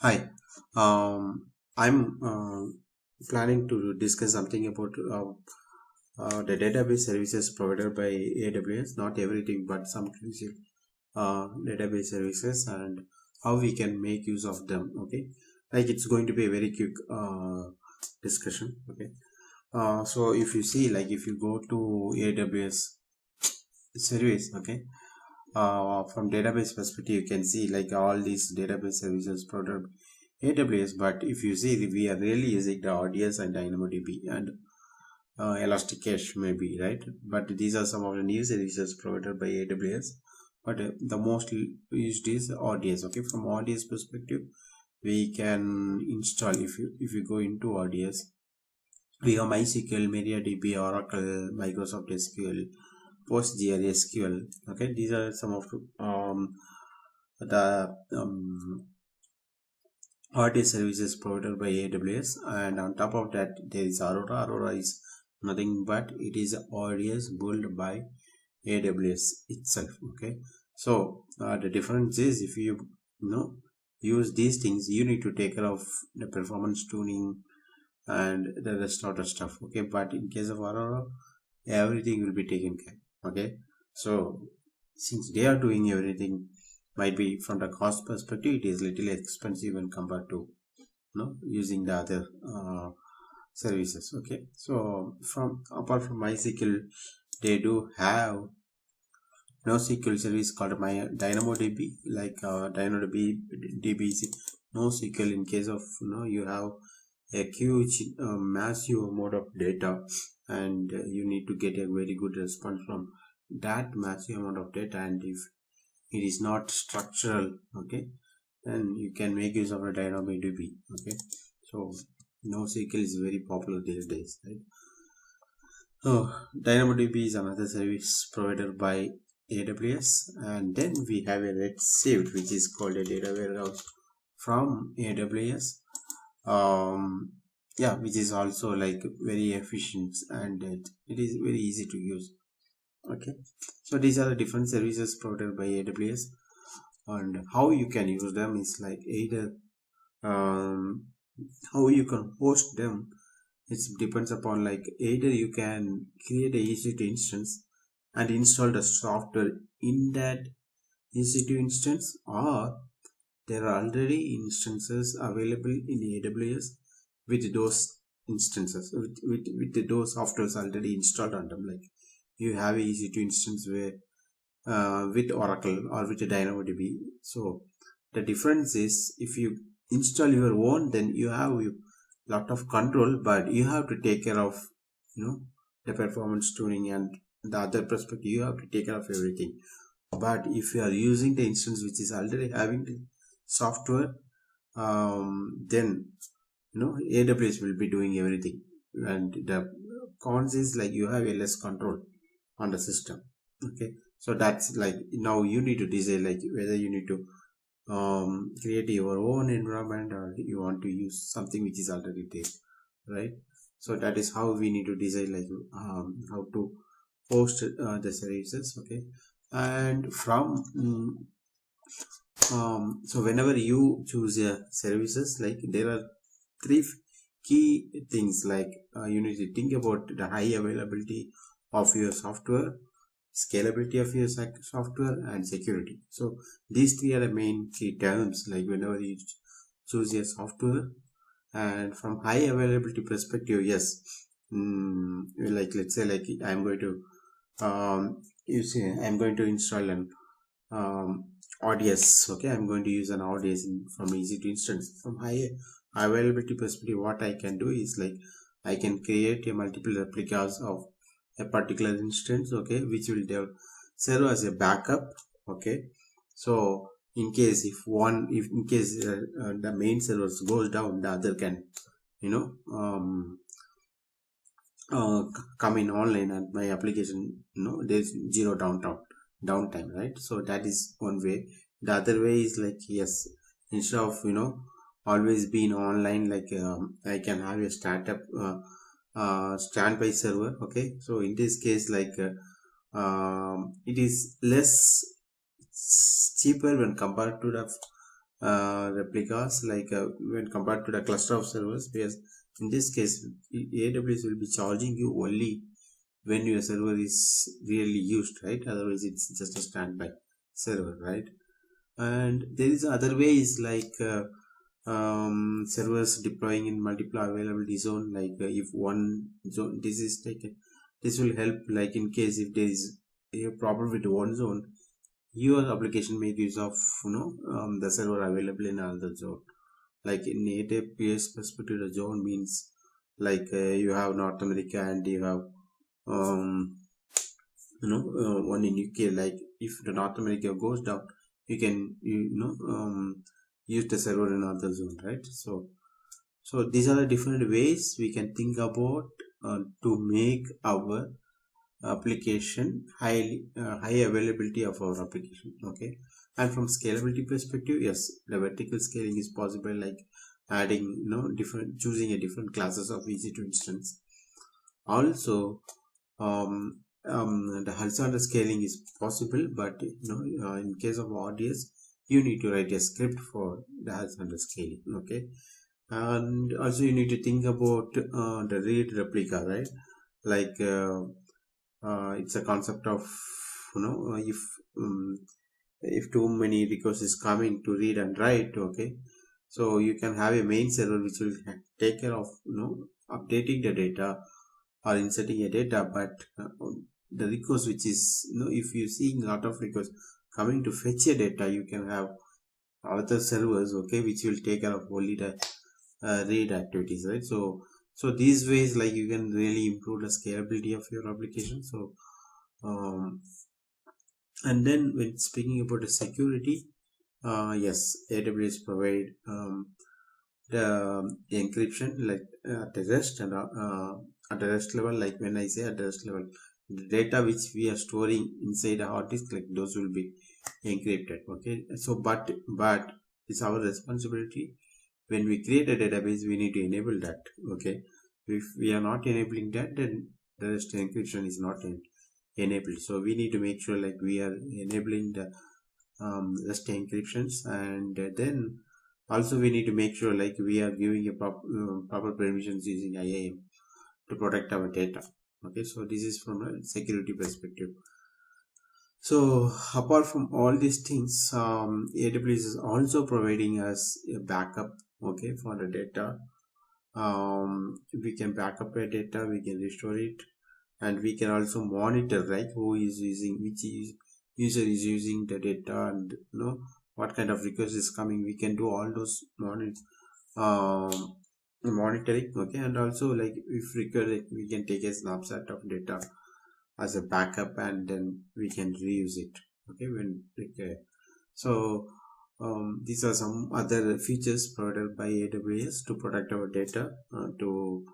Hi, I'm planning to discuss something about the database services provided by AWS. Not everything, but some crucial database services and how we can make use of them. Okay, like it's going to be a very quick discussion. Okay, so if you see, like if you go to AWS service, okay, from database perspective, you can see like all these database services provided AWS, but if you see, we are really using the ODS and DynamoDB and Elasticache maybe, right? But these are some of the new services provided by AWS. But the most used is ODS. Okay, from ODS perspective, we can install if you go into ODS, we have MySQL, MariaDB, Oracle, Microsoft SQL, PostgreSQL. Okay, these are some of the RTS services provided by AWS, and on top of that there is Aurora. Aurora is nothing but it is ODS built by AWS itself. Okay, so the difference is if you use these things, you need to take care of the performance tuning and the rest of the stuff. Okay, but in case of Aurora, everything will be taken care. Okay, so since they are doing everything, might be from the cost perspective, it is little expensive when compared to using the other services. Okay, so from apart from MySQL, they do have NoSQL service called my DynamoDB, like DynamoDB is NoSQL. In case of you have a huge massive amount of data, and you need to get a very good response from that massive amount of data, and if it is not structural, okay, then you can make use of a DynamoDB. Okay, so NoSQL is very popular these days, right? Oh, DynamoDB is another service provided by AWS, and then we have a Redshift, which is called a data warehouse from AWS. Yeah, which is also like very efficient, and it is very easy to use. Okay, so these are the different services provided by AWS, and how you can use them is like either um, how you can host them. It depends upon like either you can create a EC2 instance and install the software in that EC2 instance, or there are already instances available in AWS with those instances with those softwares already installed on them. Like you have a EC2 instance where with Oracle or with DynamoDB. So the difference is if you install your own, then you have a lot of control, but you have to take care of the performance tuning and the other perspective. You have to take care of everything. But if you are using the instance which is already having the software, then AWS will be doing everything, and the cons is like you have a less control on the system. Okay, so that's like now you need to decide like whether you need to create your own environment or you want to use something which is already there, right? So that is how we need to decide like how to host the services. Okay, and from so whenever you choose services, like there are three key things, like you need to think about the high availability of your software, scalability of your software, and security. So these three are the main key terms, like whenever you choose your software. And from high availability perspective, yes, like let's say like I'm going to I'm going to install an ODS. Okay, I'm going to use an ODS from easy to instance. From high availability perspective, what I can do is like I can create a multiple replicas of a particular instance, okay, which will serve as a backup. Okay, so in case if in case the main server goes down, the other can you know um, come in online and my application, there's zero downtime, right? So that is one way. The other way is like, yes, instead of always being online, like I can have a startup standby server. Okay, so in this case, like it is less cheaper when compared to the replicas, like when compared to the cluster of servers, because in this case AWS will be charging you only when your server is really used, right? Otherwise it's just a standby server, right? And there is other ways like servers deploying in multiple availability zone, like if one zone this is taken, this will help, like in case if there is a problem with one zone, your application make use of the server available in another zone. Like in AWS perspective, the zone means like you have North America and you have um, one in UK. Like if the North America goes down, you can use the server in another zone, right? So these are the different ways we can think about to make our application high availability of our application. Okay, and from scalability perspective, yes, the vertical scaling is possible, like adding different, choosing a different classes of EC2 instance. Also, the horizontal scaling is possible, but in case of RDS, you need to write a script for the horizontal scaling. Okay, and also you need to think about the read replica, right? Like it's a concept of if too many requests is coming to read and write. Okay, so you can have a main server which will take care of updating the data or inserting a data, but the request which is if you see a lot of requests coming to fetch a data, you can have other servers, okay, which will take care of only the read activities, right? So these ways, like, you can really improve the scalability of your application. So um, and then when speaking about the security, yes, AWS provide the encryption, like at the rest and at the rest level. Like when I say at the rest level, the data which we are storing inside a hard disk, like those will be encrypted. Okay, so but it's our responsibility. When we create a database, we need to enable that. Okay, if we are not enabling that, then the rest encryption is not enabled. So we need to make sure like we are enabling the rest encryptions, and then also we need to make sure like we are giving a proper permissions using IAM to protect our data. Okay, so this is from a security perspective. So apart from all these things, AWS is also providing us a backup, okay, for the data. We can back up a data, we can restore it, and we can also monitor, right, who is using, user is using the data, and what kind of request is coming. We can do all those monitoring, okay, and also like if required, like, we can take a snapshot of data as a backup, and then we can reuse it, okay, when required. So these are some other features provided by AWS to protect our data to